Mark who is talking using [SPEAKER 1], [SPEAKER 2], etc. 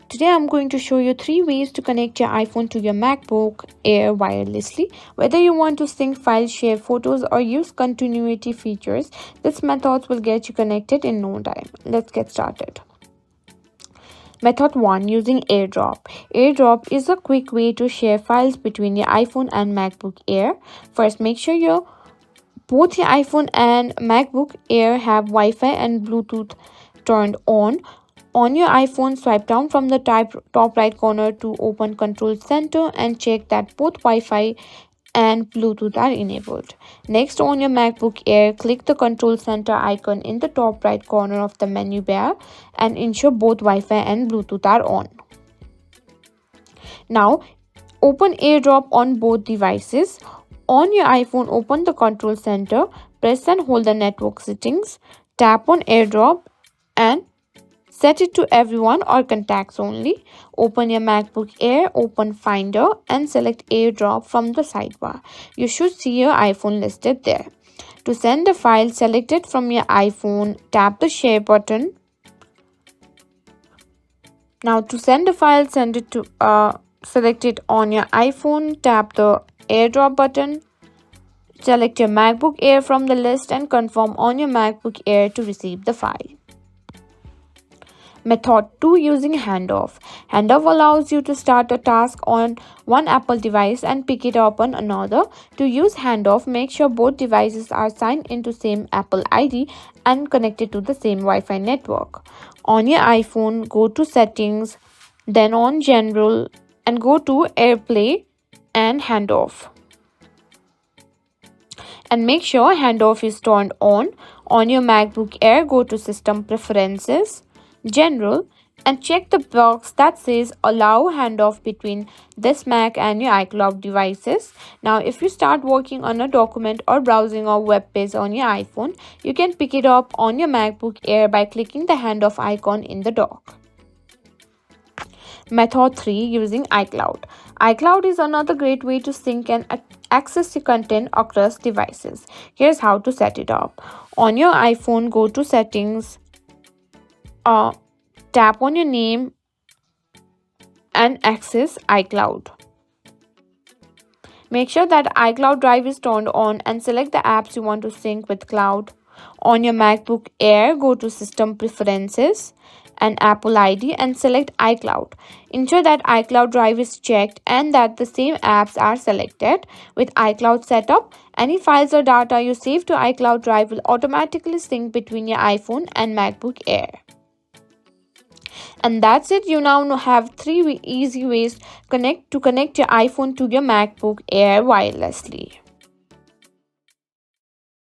[SPEAKER 1] Today I'm going to show you 3 ways to connect your iPhone to your MacBook Air wirelessly. Whether you want to sync files, share photos, or use continuity features, this method will get you connected in no time. Let's get started. Method 1, using AirDrop. AirDrop is a quick way to share files between your iPhone and MacBook Air. First, make sure both your iPhone and MacBook Air have Wi-Fi and Bluetooth turned on. On your iPhone, swipe down from the top right corner to open Control Center and check that both Wi-Fi and Bluetooth are enabled. Next, on your MacBook Air, click the Control Center icon in the top right corner of the menu bar and ensure both Wi-Fi and Bluetooth are on. Now, open AirDrop on both devices. On your iPhone, open the Control Center, press and hold the network settings, tap on AirDrop and set it to everyone or contacts only. Open your MacBook Air, open Finder and select AirDrop from the sidebar. You should see your iPhone listed there. To send a file, select it from your iPhone, tap the share button. Now to send a file, select it on your iPhone, tap the AirDrop button. Select your MacBook Air from the list and confirm on your MacBook Air to receive the file. Method 2, using Handoff. Handoff allows you to start a task on one Apple device and pick it up on another. To use Handoff, make sure both devices are signed into same Apple ID and connected to the same Wi-Fi network. On your iPhone, go to Settings, then on General and go to AirPlay and Handoff. And make sure Handoff is turned on. On your MacBook Air, go to System Preferences, General, and check the box that says Allow Handoff between this Mac and your iCloud devices. Now, if you start working on a document or browsing a web page on your iPhone, you can pick it up on your MacBook Air by clicking the handoff icon in the dock. Method 3, using iCloud. iCloud is another great way to sync and access your content across devices. Here's how to set it up. On your iPhone, go to Settings, tap on your name and access iCloud. Make sure that iCloud Drive is turned on and select the apps you want to sync with cloud. On your MacBook Air, go to System Preferences and Apple ID and select iCloud. Ensure that iCloud Drive is checked and that the same apps are selected. With iCloud setup, any files or data you save to iCloud Drive will automatically sync between your iPhone and MacBook Air. And that's it. You now have 3 easy ways to connect your iPhone to your MacBook Air wirelessly.